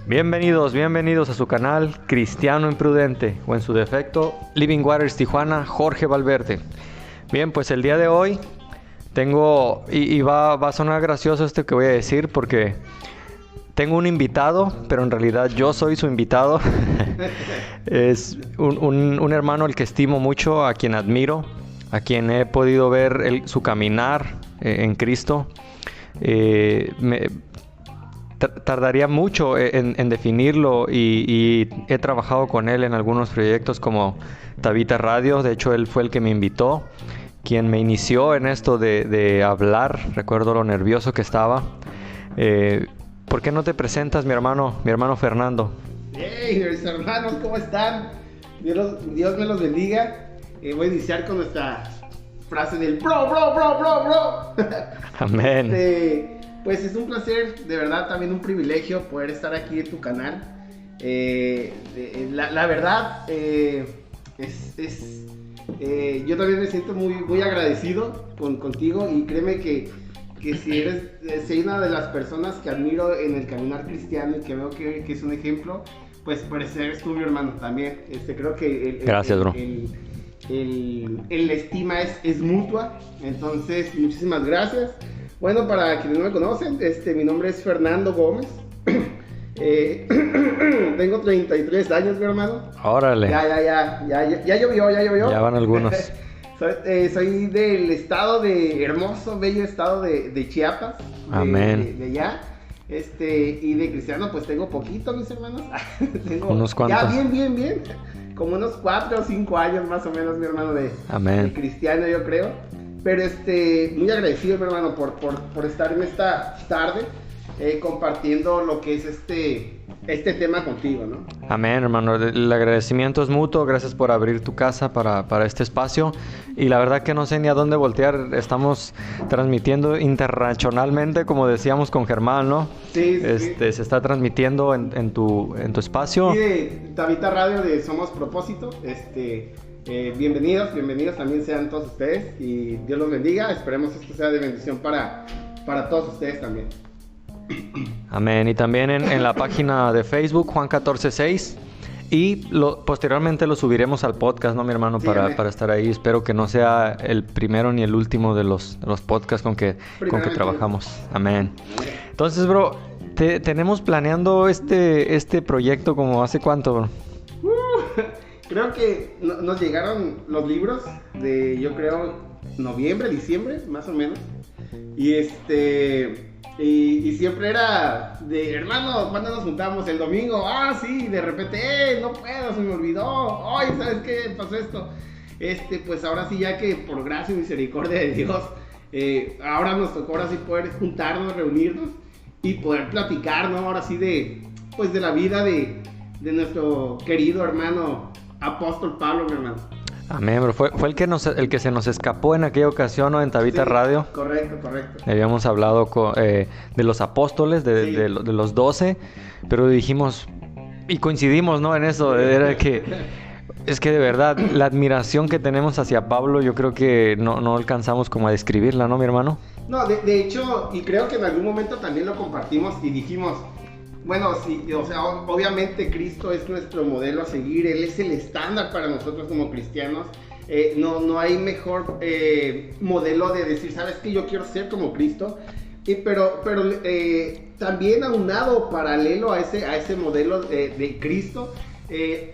Bienvenidos a su canal Cristiano Imprudente, o en su defecto, Living Waters Tijuana, Jorge Valverde. Bien, pues el día de hoy tengo, va a sonar gracioso esto que voy a decir porque tengo un invitado, pero en realidad yo soy su invitado. Es un hermano al que estimo mucho, a quien admiro, a quien he podido ver su caminar en Cristo. Tardaría mucho en definirlo y he trabajado con él en algunos proyectos como Tabita Radio. De hecho, él fue el que me invitó, quien me inició en esto de hablar. Recuerdo lo nervioso que estaba. ¿Por qué no te presentas, mi hermano Fernando? Hey, mis hermanos, ¿cómo están? Dios me los bendiga. Voy a iniciar con nuestra frase del bro. Amén. Pues es un placer, de verdad, también un privilegio poder estar aquí en tu canal. La verdad, yo también me siento muy agradecido contigo, y créeme que si hay una de las personas que admiro en el caminar cristiano y que veo que es un ejemplo, pues eres tú, mi hermano, también. Creo que Gracias, bro. la estima es mutua. Entonces, muchísimas gracias. Bueno, para quienes no me conocen, mi nombre es Fernando Gómez. Tengo 33 años, mi hermano. Órale. Ya llovió. Ya van algunos. Soy del hermoso, bello estado de Chiapas. Amén. De allá. Y de cristiano, pues tengo poquito, mis hermanos. Tengo unos cuantos. Ya bien. Como unos 4 o 5 años más o menos, mi hermano, Amén. de cristiano, yo creo. Pero muy agradecido, mi hermano, por estar en esta tarde compartiendo lo que es este tema contigo, ¿no? Amén, hermano. El agradecimiento es mutuo. Gracias por abrir tu casa para este espacio. Y la verdad que no sé ni a dónde voltear. Estamos transmitiendo internacionalmente, como decíamos con Germán, ¿no? Sí. Se está transmitiendo en tu espacio. Sí, de Tabita Radio de Somos Propósito. Bienvenidos también sean todos ustedes, y Dios los bendiga. Esperemos que esto sea de bendición para todos ustedes también. Amén. Y también en la página de Facebook, Juan 14:6. Y posteriormente lo subiremos al podcast, ¿no, mi hermano? Sí, para estar ahí. Espero que no sea el primero ni el último de los podcasts con que trabajamos. Amén. Entonces, bro, tenemos planeando este proyecto como ¿hace cuánto, bro? Creo que nos llegaron los libros de, yo creo, noviembre, diciembre, más o menos. Y siempre era de, hermano, ¿cuándo nos juntamos? El domingo. Ah, sí, de repente, no puedo, se me olvidó. Ay, ¿sabes qué? Pasó esto. Pues ahora sí, ya que por gracia y misericordia de Dios, ahora nos tocó ahora sí poder juntarnos, reunirnos y poder platicar, ¿no? Ahora sí de la vida de nuestro querido hermano Apóstol Pablo, mi hermano. Amén, bro. Fue el que se nos escapó en aquella ocasión, ¿no? En Tabita Sí, Radio. Correcto. Habíamos hablado de los apóstoles, de los 12, pero dijimos, y coincidimos, ¿no? En eso, era que, es que de verdad, la admiración que tenemos hacia Pablo, yo creo que no alcanzamos como a describirla, ¿no, mi hermano? No, de hecho, y creo que en algún momento también lo compartimos y dijimos, bueno, sí, o sea, obviamente Cristo es nuestro modelo a seguir. Él es el estándar para nosotros como cristianos. No hay mejor modelo de decir, ¿sabes qué? Yo quiero ser como Cristo. Pero también aunado, paralelo a ese modelo de Cristo,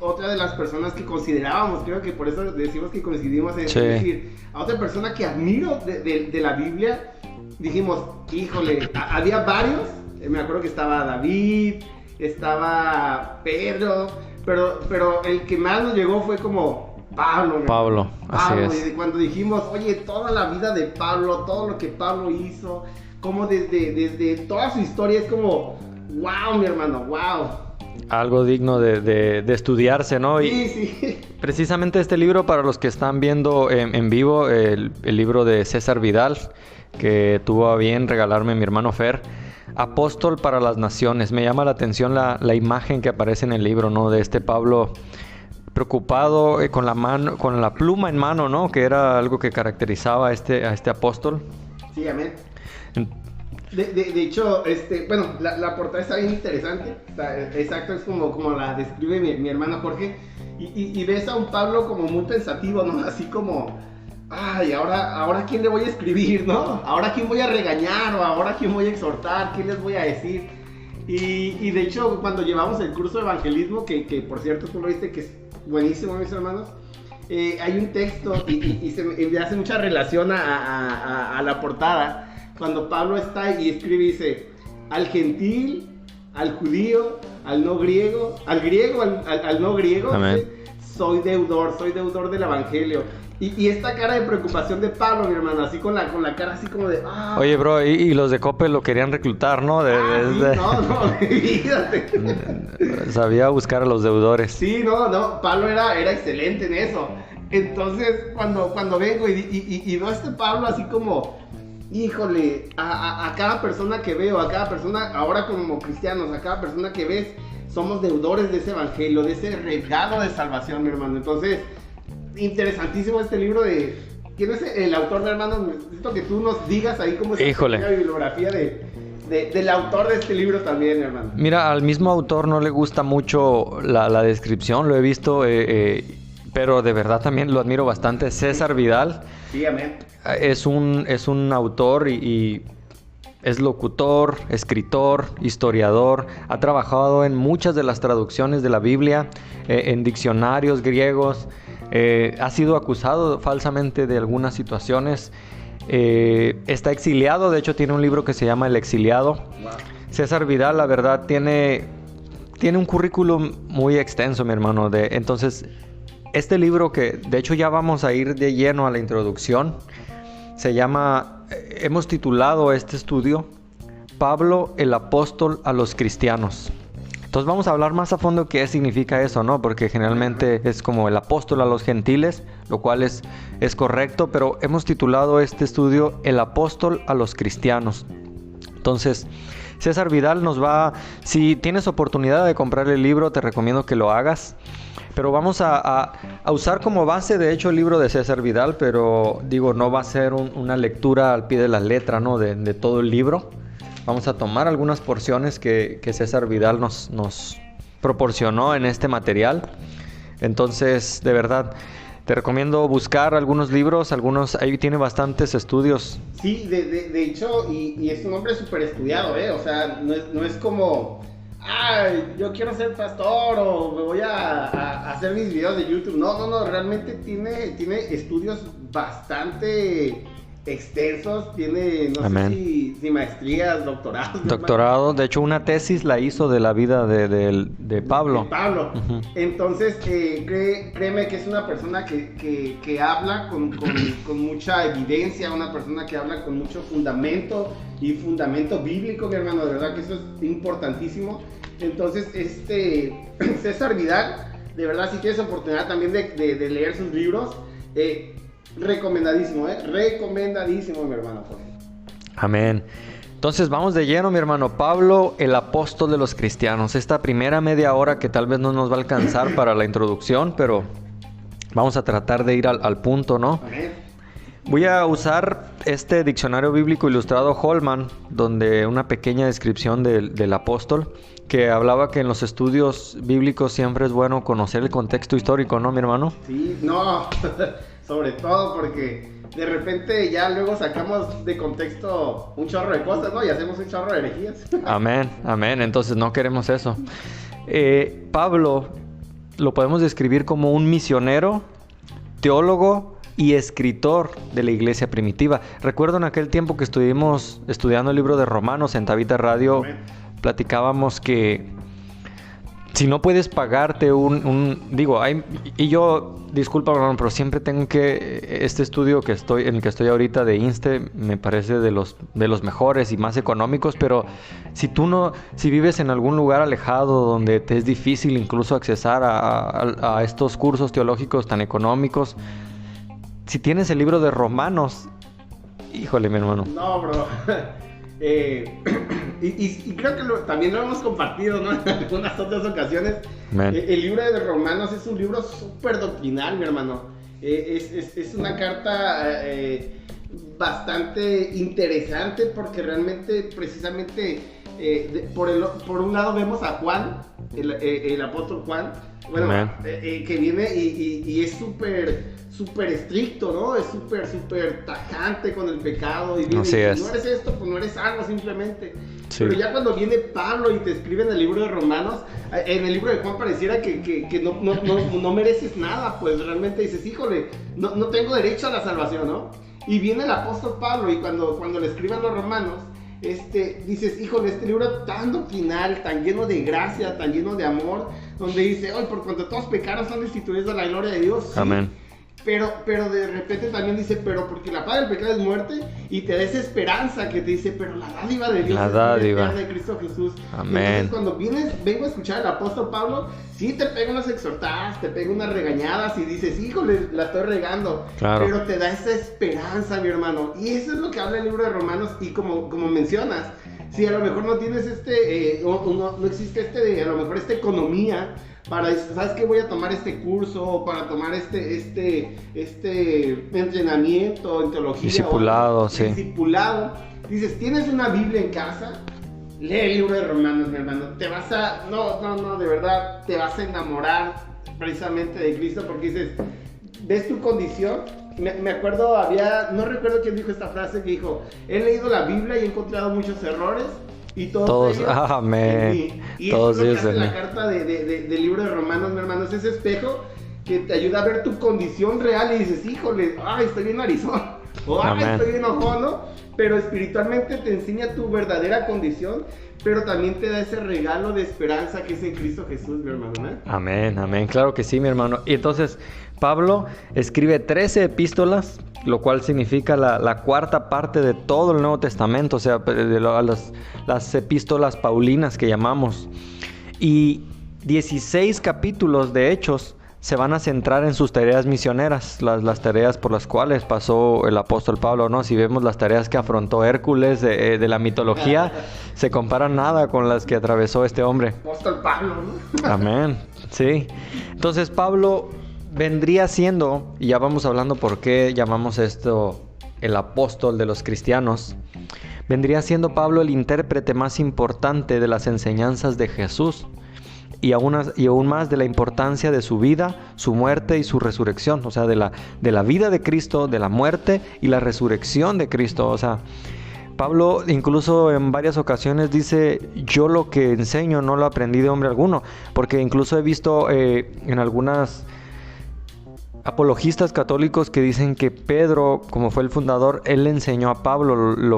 otra de las personas que considerábamos, creo que por eso decimos que coincidimos en decir, a otra persona que admiro de la Biblia, dijimos, híjole, había varios. Me acuerdo que estaba David, estaba Pedro, pero el que más nos llegó fue como Pablo, así es. Y cuando dijimos, oye, toda la vida de Pablo, todo lo que Pablo hizo, como desde toda su historia, es como, wow, mi hermano, wow. Algo digno de estudiarse, ¿no? Sí. Precisamente este libro, para los que están viendo en vivo, el libro de César Vidal, que tuvo a bien regalarme mi hermano Fer, Apóstol para las Naciones. Me llama la atención la imagen que aparece en el libro, ¿no? De este Pablo preocupado, con la pluma en mano, ¿no? Que era algo que caracterizaba a este apóstol. Sí, amén. De hecho, bueno, la portada está bien interesante. Exacto, es como la describe mi hermano Jorge. Y ves a un Pablo como muy pensativo, ¿no? Así como, ay, ahora ¿a quién le voy a escribir, no? ¿Ahora a quién voy a regañar? ¿O ahora a quién voy a exhortar? ¿Qué les voy a decir? Y de hecho, cuando llevamos el curso de evangelismo, que por cierto tú lo viste, que es buenísimo, mis hermanos, hay un texto y me hace mucha relación a la portada. Cuando Pablo está y escribe, dice, al gentil, al judío, al no griego, al griego, al no griego, soy deudor del evangelio. Y esta cara de preocupación de Pablo, mi hermano, así con la cara así como de... Ah. Oye, bro, y los de Coppel lo querían reclutar, ¿no? Sí, no, fíjate. Sabía buscar a los deudores. Sí, no, Pablo era excelente en eso. Entonces, cuando vengo y veo a este Pablo así como... Híjole, a cada persona que veo, a cada persona, ahora como cristianos, a cada persona que ves, somos deudores de ese evangelio, de ese regalo de salvación, mi hermano. Entonces, interesantísimo este libro de... ¿Quién es el autor, mi hermano? Necesito que tú nos digas ahí cómo es la bibliografía del autor de este libro también, mi hermano. Mira, al mismo autor no le gusta mucho la descripción, lo he visto, pero de verdad también lo admiro bastante. César Vidal. Sí, amén. Es un autor y es locutor, escritor, historiador. Ha trabajado en muchas de las traducciones de la Biblia, en diccionarios griegos. Ha sido acusado falsamente de algunas situaciones. Está exiliado, de hecho tiene un libro que se llama El Exiliado. Wow. César Vidal, la verdad, tiene un currículum muy extenso, mi hermano. Entonces, este libro que de hecho ya vamos a ir de lleno a la introducción, se llama, hemos titulado este estudio, Pablo el apóstol a los cristianos. Entonces vamos a hablar más a fondo qué significa eso, ¿no? Porque generalmente es como el apóstol a los gentiles, lo cual es correcto, pero hemos titulado este estudio El apóstol a los cristianos. Entonces, César Vidal nos va, si tienes oportunidad de comprar el libro, te recomiendo que lo hagas. Pero vamos a usar como base, de hecho, el libro de César Vidal, pero digo, no va a ser una lectura al pie de la letra, ¿no? De todo el libro. Vamos a tomar algunas porciones que César Vidal nos proporcionó en este material. Entonces, de verdad, te recomiendo buscar algunos libros, ahí tiene bastantes estudios. Sí, de hecho, y es un hombre súper estudiado, ¿eh? O sea, no es como... yo quiero ser pastor o me voy a hacer mis videos de YouTube. No, realmente tiene estudios bastante extensos, tiene, no Amén. sé si maestrías, doctorados. Doctorado, de hecho una tesis la hizo de la vida de Pablo. De Pablo. Uh-huh. Entonces, créeme que es una persona que habla con mucha evidencia, una persona que habla con mucho fundamento y fundamento bíblico, mi hermano, de verdad que eso es importantísimo. Entonces, César Vidal, de verdad, si tienes oportunidad también de leer sus libros, recomendadísimo, recomendadísimo, mi hermano Jorge. Amén. Entonces vamos de lleno, mi hermano. Pablo, el apóstol de los cristianos. Esta primera media hora que tal vez no nos va a alcanzar para la introducción, pero vamos a tratar de ir al punto, ¿no? Amén. Voy a usar este diccionario bíblico ilustrado Holman, donde una pequeña descripción del apóstol, que hablaba que en los estudios bíblicos siempre es bueno conocer el contexto histórico, ¿no, mi hermano? Sí, no, sobre todo porque de repente ya luego sacamos de contexto un chorro de cosas, ¿no? Y hacemos un chorro de herejías. Amén, entonces no queremos eso. Pablo lo podemos describir como un misionero, teólogo y escritor de la iglesia primitiva. Recuerdo en aquel tiempo que estuvimos estudiando el libro de Romanos en Tabita Radio. Amén. Platicábamos que si no puedes pagarte y yo, disculpa, hermano, pero siempre tengo este estudio en el que estoy ahorita de INSTE, me parece de los mejores y más económicos, pero si vives en algún lugar alejado donde te es difícil incluso accesar a estos cursos teológicos tan económicos, si tienes el libro de Romanos, híjole, mi hermano. No, bro. Y creo que también lo hemos compartido, ¿no? En algunas otras ocasiones. El libro de Romanos es un libro súper doctrinal, mi hermano. Es una carta bastante interesante porque realmente, precisamente, por un lado vemos a Juan, el apóstol Juan, bueno, que viene y es súper estricto, ¿no? Es súper tajante con el pecado y viene, y si no eres esto, pues no eres algo simplemente. Sí. Pero ya cuando viene Pablo y te escribe en el libro de Romanos, en el libro de Juan pareciera que no mereces nada, pues realmente dices, híjole, no tengo derecho a la salvación, ¿no? Y viene el apóstol Pablo y cuando le escriben los romanos, dices, híjole, este libro tan doctrinal, tan lleno de gracia, tan lleno de amor, donde dice, hoy por cuanto todos pecaron son destituidos de la gloria de Dios. Sí, amén. Pero de repente también dice, pero porque la paga del pecado es muerte, y te da esa esperanza que te dice, pero la dádiva de Dios es la vida de Cristo Jesús. Amén. Entonces cuando vengo a escuchar al apóstol Pablo, sí te pega unas exhortadas, te pega unas regañadas y dices, híjole, la estoy regando. Claro. Pero te da esa esperanza, mi hermano. Y eso es lo que habla el libro de Romanos, y como mencionas, si a lo mejor no tienes no existe a lo mejor esta economía para, ¿sabes qué? Voy a tomar este curso, para tomar este entrenamiento en teología. Discipulado, sí. Discipulado. Dices, ¿tienes una Biblia en casa? Lee el libro de Romanos, mi hermano. Te vas a, de verdad, te vas a enamorar precisamente de Cristo, porque dices, ¿ves tu condición? Me acuerdo, no recuerdo quién dijo esta frase, que dijo, he leído la Biblia y he encontrado muchos errores, y todos ellos, amén. Y todos eso es lo que hace la carta del libro de Romanos, mi hermano, es ese espejo que te ayuda a ver tu condición real y dices, híjole, estoy bien narizón, o estoy bien ojón, ¿no? Pero espiritualmente te enseña tu verdadera condición, pero también te da ese regalo de esperanza que es en Cristo Jesús, mi hermano, ¿eh? Amén, amén, claro que sí, mi hermano. Y entonces Pablo escribe 13 epístolas, lo cual significa la cuarta parte de todo el Nuevo Testamento, o sea, las epístolas paulinas que llamamos. Y 16 capítulos de Hechos se van a centrar en sus tareas misioneras, las tareas por las cuales pasó el apóstol Pablo, ¿no? Si vemos las tareas que afrontó Hércules de la mitología, se comparan nada con las que atravesó este hombre. Apóstol Pablo, ¿no? Amén, sí. Entonces Pablo vendría siendo, y ya vamos hablando por qué llamamos esto el apóstol de los cristianos, vendría siendo Pablo el intérprete más importante de las enseñanzas de Jesús, y aún más de la importancia de su vida, su muerte y su resurrección, o sea, de la vida de Cristo, de la muerte y la resurrección de Cristo. O sea, Pablo incluso en varias ocasiones dice, yo lo que enseño no lo aprendí de hombre alguno, porque incluso he visto en algunas apologistas católicos que dicen que Pedro, como fue el fundador, él le enseñó a Pablo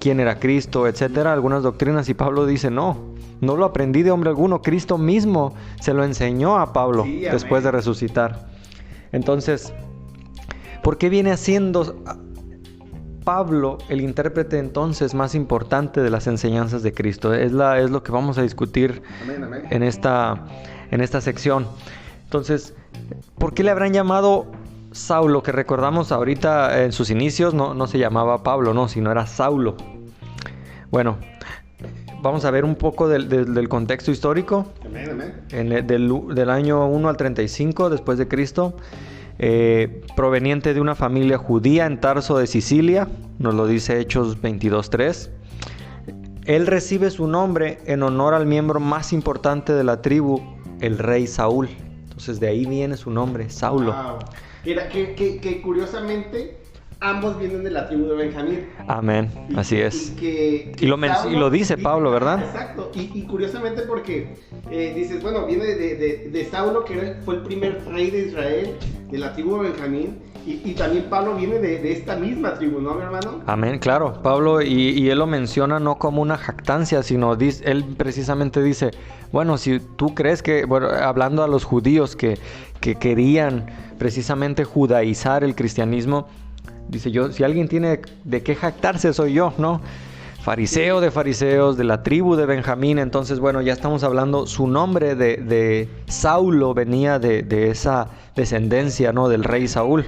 quién era Cristo, etcétera, algunas doctrinas, y Pablo dice, no lo aprendí de hombre alguno, Cristo mismo se lo enseñó a Pablo después de resucitar. Entonces, ¿por qué viene siendo Pablo el intérprete entonces más importante de las enseñanzas de Cristo? Es lo que vamos a discutir en esta sección. Entonces, ¿por qué le habrán llamado Saulo? Que recordamos ahorita en sus inicios no se llamaba Pablo, no, sino era Saulo. Bueno, vamos a ver un poco del contexto histórico. Del año 1 al 35 después de Cristo, proveniente de una familia judía en Tarso de Sicilia, nos lo dice Hechos 22:3. Él recibe su nombre en honor al miembro más importante de la tribu, el rey Saúl. Entonces de ahí viene su nombre, Saulo. Wow. Que curiosamente ambos vienen de la tribu de Benjamín. Amén, así es. Y lo dice Pablo, ¿verdad? Exacto, y curiosamente porque dices, bueno, viene de Saulo, que fue el primer rey de Israel, de la tribu de Benjamín, y también Pablo viene de esta misma tribu, ¿no, mi hermano? Amén, claro. Pablo, y él lo menciona no como una jactancia, sino él precisamente dice, bueno, si tú crees que, bueno, hablando a los judíos que querían precisamente judaizar el cristianismo, dice, si alguien tiene de qué jactarse soy yo, ¿no? Fariseo de fariseos, de la tribu de Benjamín. Entonces, bueno, ya estamos hablando, su nombre de Saulo venía de esa descendencia, ¿no? Del rey Saúl.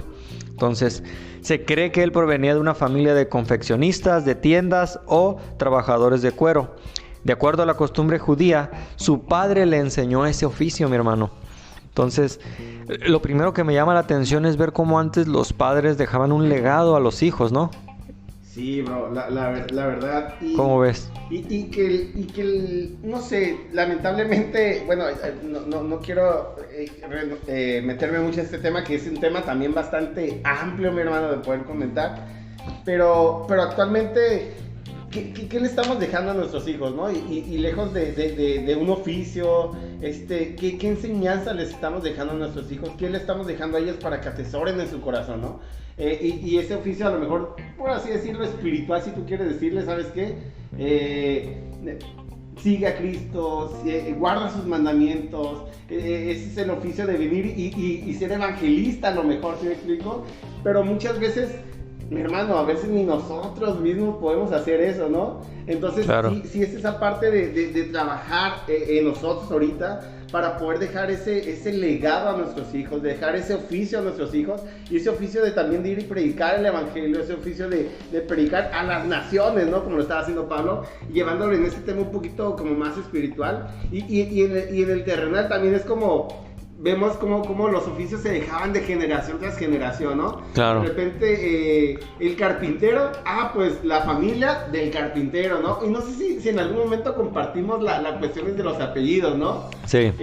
Entonces, se cree que él provenía de una familia de confeccionistas, de tiendas o trabajadores de cuero. De acuerdo a la costumbre judía, su padre le enseñó ese oficio, mi hermano. Entonces, lo primero que me llama la atención es ver cómo antes los padres dejaban un legado a los hijos, ¿no? Sí, bro, la verdad. ¿Cómo ves? No sé, lamentablemente, bueno, no quiero meterme mucho en este tema, que es un tema también bastante amplio, mi hermano, de poder comentar, pero actualmente, ¿qué le estamos dejando a nuestros hijos, no? Y lejos de un oficio, ¿qué enseñanza les estamos dejando a nuestros hijos? ¿Qué le estamos dejando a ellos para que atesoren en su corazón, no? Y ese oficio, a lo mejor, por así decirlo, espiritual, si tú quieres decirle, ¿sabes qué? Sigue a Cristo, guarda sus mandamientos. Ese es el oficio de venir y ser evangelista, a lo mejor, ¿sí me explico? Pero muchas veces, mi hermano, a veces ni nosotros mismos podemos hacer eso, ¿no? Entonces, claro, sí es esa parte de trabajar en nosotros ahorita para poder dejar ese legado a nuestros hijos, dejar ese oficio a nuestros hijos, y ese oficio de también de ir y predicar el evangelio, ese oficio de predicar a las naciones, ¿no? Como lo estaba haciendo Pablo, llevándolo en este tema un poquito como más espiritual, y en el terrenal también es como... Vemos cómo los oficios se dejaban de generación tras generación, ¿no? Claro. De repente, el carpintero, pues la familia del carpintero, ¿no? Y no sé si en algún momento compartimos la cuestión de los apellidos, ¿no? Sí.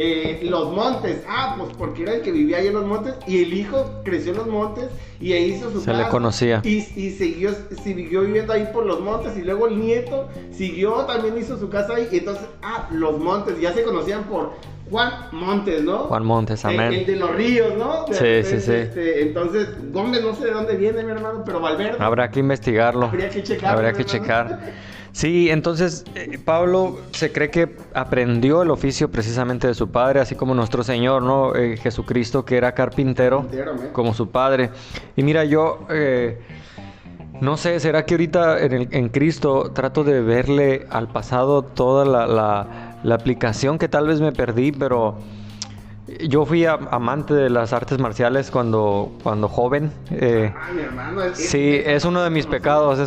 Los Montes, pues porque era el que vivía ahí en los Montes, y el hijo creció en los Montes, y ahí hizo su casa. Se le conocía. Y siguió viviendo ahí por los Montes, y luego el nieto también hizo su casa ahí, y entonces, los Montes, ya se conocían por... Juan Montes, ¿no? Juan Montes, amén. El de los ríos, ¿no? Sí. Entonces, Gómez no sé de dónde viene, mi hermano, pero Valverde. Habrá que investigarlo. Habría que checar. Sí, entonces Pablo se cree que aprendió el oficio precisamente de su padre, así como nuestro Señor, ¿no? Jesucristo, que era carpintero como su padre. Y mira, yo... no sé, ¿será que ahorita en Cristo trato de verle al pasado toda la aplicación que tal vez me perdí? Pero yo fui amante de las artes marciales cuando joven. Mi hermano, sí, es uno de mis pecados,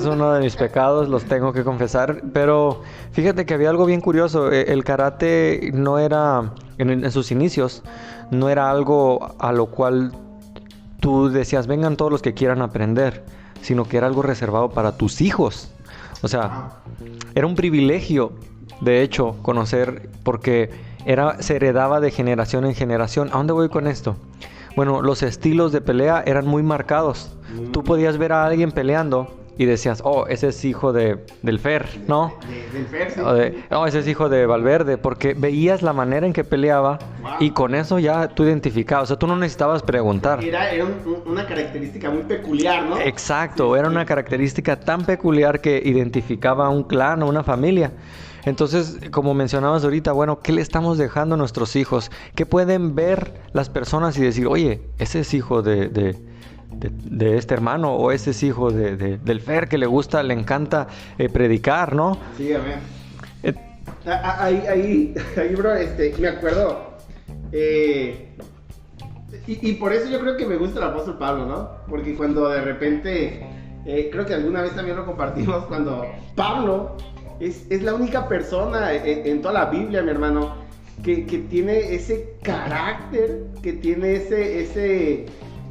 los tengo que confesar. Pero fíjate que había algo bien curioso. El karate no era, en sus inicios, no era algo a lo cual tú decías, vengan todos los que quieran aprender, sino que era algo reservado para tus hijos. O sea, era un privilegio, de hecho, conocer, porque se heredaba de generación en generación. ¿A dónde voy con esto? Bueno, los estilos de pelea eran muy marcados. Tú podías ver a alguien peleando y decías, ese es hijo del Fer, ¿no? Del Fer, sí. Ese es hijo de Valverde, porque veías la manera en que peleaba, y con eso ya tú identificabas. O sea, tú no necesitabas preguntar. Era una característica muy peculiar, ¿no? Exacto, era una característica tan peculiar que identificaba a un clan o una familia. Entonces, como mencionabas ahorita, bueno, ¿qué le estamos dejando a nuestros hijos? ¿Qué pueden ver las personas y decir, oye, ese es hijo de este hermano, o ese es hijo del Fer, que le encanta predicar, ¿no? Sí, amén. Ahí, bro, me acuerdo. Y por eso yo creo que me gusta el apóstol Pablo, ¿no? Porque cuando de repente, creo que alguna vez también lo compartimos, cuando Pablo es la única persona en toda la Biblia, mi hermano, que tiene ese carácter, que tiene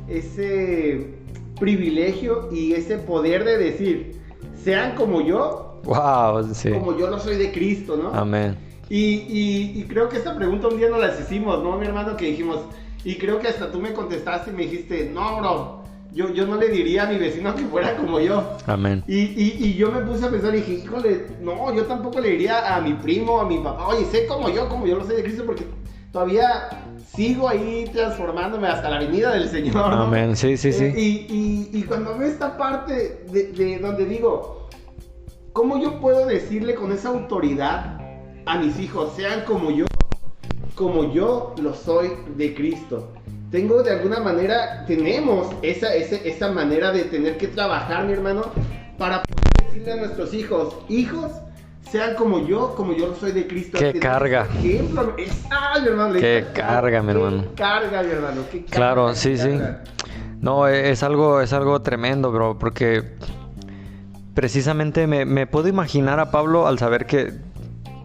ese privilegio y ese poder de decir, sean como yo, sí, como yo no soy de Cristo, ¿no? Amén. Y creo que esta pregunta un día nos la hicimos, ¿no, mi hermano? Que dijimos, y creo que hasta tú me contestaste y me dijiste, no, bro, yo no le diría a mi vecino que fuera como yo. Amén. Y yo me puse a pensar y dije, híjole, no, yo tampoco le diría a mi primo, a mi papá, oye, sé como yo no soy de Cristo, porque todavía sigo ahí transformándome hasta la venida del Señor, ¿no? Amén, sí. Y cuando veo esta parte de donde digo, ¿cómo yo puedo decirle con esa autoridad a mis hijos, sean como yo lo soy de Cristo? Tenemos esa manera de tener que trabajar, mi hermano, para poder decirle a nuestros hijos, sean como yo lo soy de Cristo. ¡Qué carga! Mi hermano! ¡Qué carga, mi hermano! ¡Qué carga, mi hermano! Claro, sí. No, es algo tremendo, bro, porque precisamente me puedo imaginar a Pablo al saber que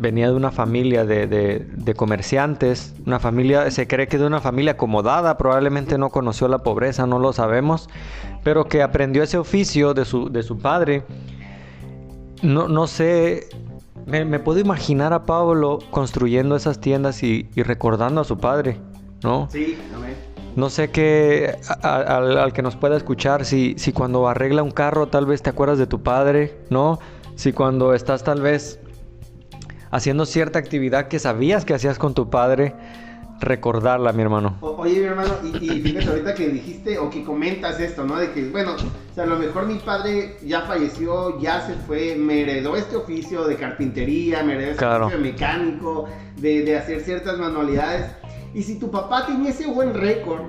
venía de una familia de comerciantes, una familia, se cree que de una familia acomodada, probablemente no conoció la pobreza, no lo sabemos, pero que aprendió ese oficio de su padre. No sé, me puedo imaginar a Pablo construyendo esas tiendas y recordando a su padre, ¿no? Sí, amén. No sé qué, al que nos pueda escuchar, si cuando arregla un carro tal vez te acuerdas de tu padre, ¿no? Si cuando estás tal vez haciendo cierta actividad que sabías que hacías con tu padre, recordarla, mi hermano. Oye, mi hermano, y fíjate ahorita que dijiste o que comentas esto, ¿no? De que, bueno, o sea, a lo mejor mi padre ya falleció, ya se fue, me heredó este oficio de carpintería, me heredó este oficio de mecánico, de hacer ciertas manualidades. Y si tu papá tenía ese buen récord,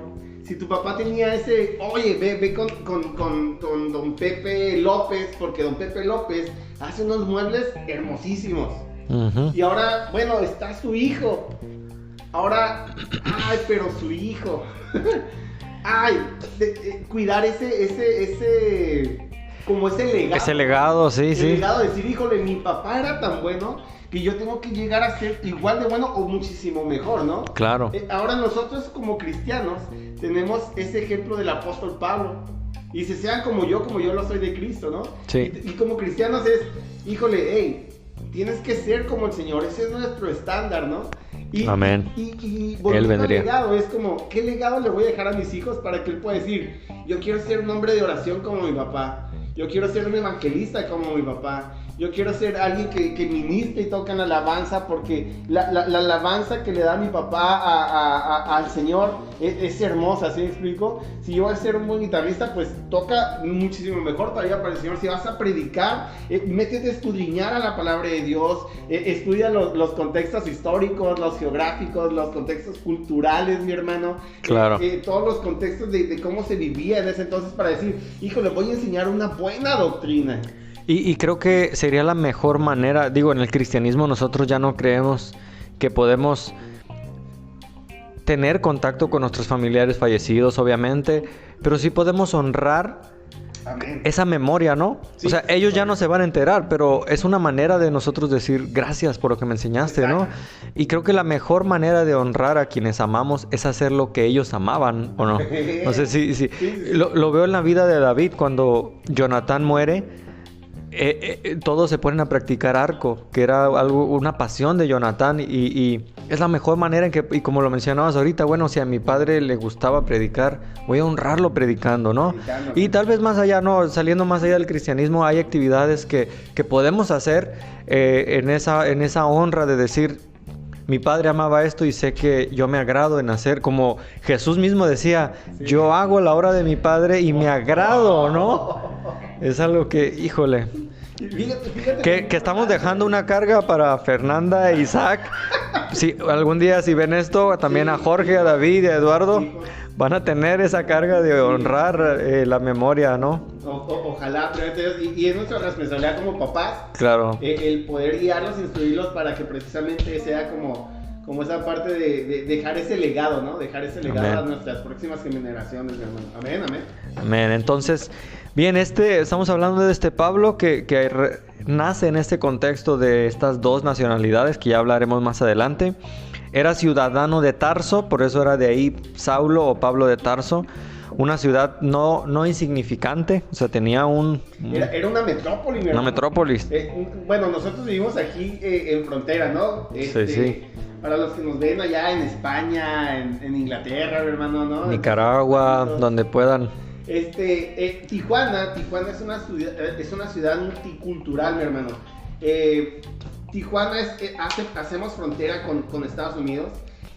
si tu papá tenía ese, oye, ve con don Pepe López, porque don Pepe López hace unos muebles hermosísimos. Uh-huh. Y ahora, bueno, está su hijo. Ahora, ay, pero su hijo. Ay, cuidar ese, como ese legado. Ese legado, sí, el sí. El legado de decir, híjole, mi papá era tan bueno que yo tengo que llegar a ser igual de bueno o muchísimo mejor, ¿no? Claro. Ahora nosotros como cristianos tenemos ese ejemplo del apóstol Pablo. Y dice, sean como yo lo soy de Cristo, ¿no? Sí. Y como cristianos es, híjole, hey, tienes que ser como el Señor, ese es nuestro estándar, ¿no? Amén. Y Él vendría. al legado, es como, ¿qué legado le voy a dejar a mis hijos para que él pueda decir, yo quiero ser un hombre de oración como mi papá, yo quiero ser un evangelista como mi papá, yo quiero ser alguien que ministre y toca en la alabanza, porque la alabanza que le da mi papá al Señor es hermosa, ¿sí me explico? Si yo voy a ser un buen guitarrista, pues toca muchísimo mejor todavía para el Señor. Si vas a predicar, métete a escudriñar a la palabra de Dios, estudia los contextos históricos, los geográficos, los contextos culturales, mi hermano. Claro. Todos los contextos de cómo se vivía en ese entonces para decir, híjole, voy a enseñar una buena doctrina. Y creo que sería la mejor manera, digo, en el cristianismo nosotros ya no creemos que podemos tener contacto con nuestros familiares fallecidos, obviamente, pero sí podemos honrar Amén. Esa memoria, ¿no? Sí, o sea, ellos ya no se van a enterar, pero es una manera de nosotros decir gracias por lo que me enseñaste, exacto, ¿no? Y creo que la mejor manera de honrar a quienes amamos es hacer lo que ellos amaban, ¿o no? No sé si lo veo en la vida de David cuando Jonatán muere. Todos se ponen a practicar arco, que era una pasión de Jonatán, y es la mejor manera en que, y como lo mencionabas ahorita, bueno, si a mi padre le gustaba predicar, voy a honrarlo predicando, ¿no? Y tal vez más allá, no, saliendo más allá del cristianismo, hay actividades que podemos hacer en esa honra de decir, mi padre amaba esto y sé que yo me agrado en hacer, como Jesús mismo decía, sí, yo hago la obra de mi padre y me agrado, ¿no? Es algo que, híjole, fíjate que estamos dejando una carga para Fernanda e Isaac. Si algún día si ven esto, también a Jorge, a David y a Eduardo, van a tener esa carga de honrar la memoria, ¿no? Ojalá, y es nuestra responsabilidad como papás, claro, el poder guiarlos, instruirlos para que precisamente sea como esa parte de dejar ese legado, ¿no? Dejar ese legado, amén, a nuestras próximas generaciones, mi hermano. Amén, amén. Amén. Entonces, bien, estamos hablando de este Pablo que nace en este contexto de estas dos nacionalidades que ya hablaremos más adelante. Era ciudadano de Tarso, por eso era de ahí Saulo o Pablo de Tarso. Una ciudad no insignificante, o sea, tenía Era una metrópoli, mi hermano. Una metrópolis. Bueno, nosotros vivimos aquí en frontera, ¿no? Sí. Para los que nos ven allá en España, en Inglaterra, mi hermano, ¿no? Nicaragua, donde puedan. Tijuana es una ciudad multicultural, mi hermano. Tijuana hacemos frontera con Estados Unidos.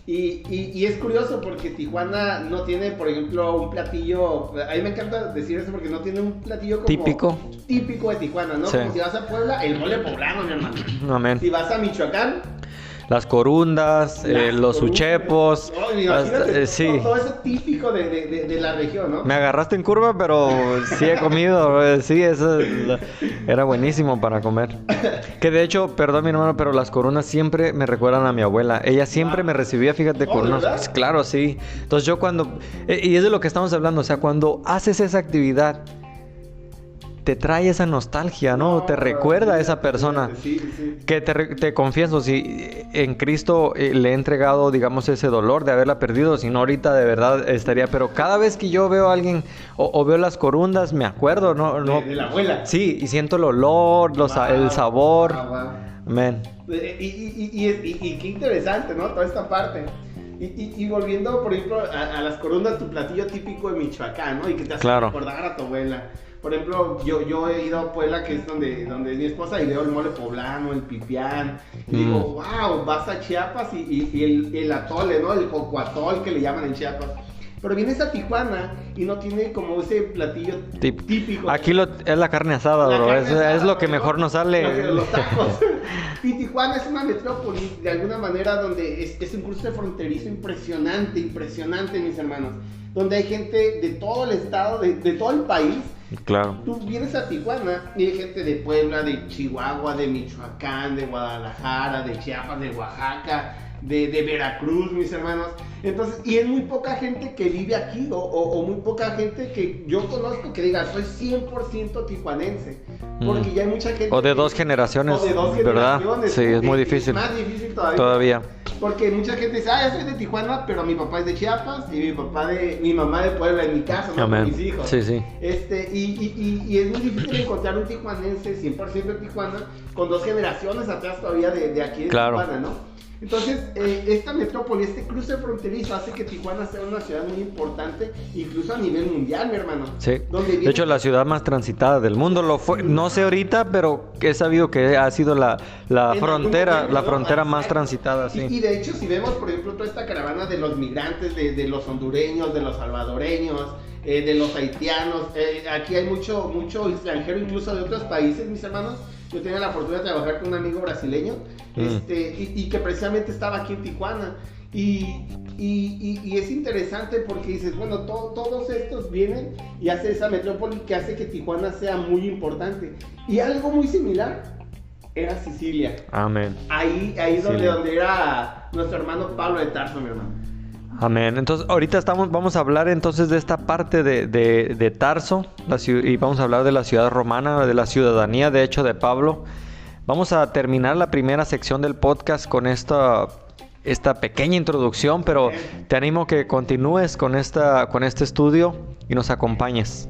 Y es curioso porque Tijuana no tiene, por ejemplo, un platillo. A mí me encanta decir eso porque no tiene un platillo como típico de Tijuana, ¿no? Sí. Como si vas a Puebla, el mole poblano, mi hermano. Amén. Si vas a Michoacán, las corundas, los uchepos. Sí. Todo eso típico de la región, ¿no? Me agarraste en curva, pero sí he comido. Sí, eso era buenísimo para comer. Que de hecho, perdón mi hermano, pero las corundas siempre me recuerdan a mi abuela. Ella siempre me recibía, fíjate, con unos... Pues, claro, sí. Entonces yo cuando... Y es de lo que estamos hablando, o sea, cuando haces esa actividad, te trae esa nostalgia, ¿no? Te recuerda a esa persona. Sí. Que te confieso, si en Cristo le he entregado, digamos, ese dolor de haberla perdido, si no ahorita de verdad estaría, pero cada vez que yo veo a alguien o veo las corundas, me acuerdo, ¿no? De la abuela. Sí, y siento el olor, el sabor. Amén. Y qué interesante, ¿no? Toda esta parte. Y volviendo, por ejemplo, a las corundas, tu platillo típico de Michoacán, ¿no? Y que te hace recordar a tu abuela. Por ejemplo, yo he ido a Puebla, que es donde es mi esposa, y veo el mole poblano, el pipián. Y digo, wow, vas a Chiapas y el atole, ¿no? El cocoatol que le llaman en Chiapas. Pero vienes a Tijuana y no tiene como ese platillo típico. Aquí es la carne asada, bro. Es lo que mejor nos sale. Los tacos. Y Tijuana es una metrópoli, de alguna manera, donde es un cruce fronterizo impresionante, mis hermanos. Donde hay gente de todo el estado, de todo el país. Claro. Tú vienes a Tijuana y hay gente de Puebla, de Chihuahua, de Michoacán, de Guadalajara, de Chiapas, de Oaxaca, de Veracruz, mis hermanos. Entonces, y es muy poca gente que vive aquí o muy poca gente que yo conozco que diga, soy 100% tijuanense. Porque ya hay mucha gente. O de dos generaciones, ¿verdad? Sí, es muy difícil. Es más difícil todavía. Porque mucha gente dice, yo soy de Tijuana, pero mi papá es de Chiapas y mi mamá de Puebla, en mi casa, ¿no? Con mis hijos. Sí. Y es muy difícil encontrar un tijuanense 100% de Tijuana con 2 generaciones atrás todavía de aquí de Tijuana, ¿no? Entonces, esta metrópoli, este cruce fronterizo hace que Tijuana sea una ciudad muy importante, incluso a nivel mundial, mi hermano. Sí. De hecho, la ciudad más transitada del mundo lo fue. No sé ahorita, pero he sabido que ha sido la frontera más transitada, sí. Y de hecho, si vemos, por ejemplo, toda esta caravana de los migrantes, de los hondureños, de los salvadoreños, de los haitianos, aquí hay mucho extranjero, incluso de otros países, mis hermanos. Yo tenía la oportunidad de trabajar con un amigo brasileño, y que precisamente estaba aquí en Tijuana. Y es interesante porque dices, bueno, todos estos vienen y hacen esa metrópoli que hace que Tijuana sea muy importante. Y algo muy similar era Sicilia. Amén. Ahí donde era nuestro hermano Pablo de Tarso, mi hermano. Amén. Entonces, ahorita vamos a hablar entonces de esta parte de Tarso, y vamos a hablar de la ciudad romana, de la ciudadanía, de hecho, de Pablo. Vamos a terminar la primera sección del podcast con esta pequeña introducción, pero te animo a que continúes con este estudio y nos acompañes.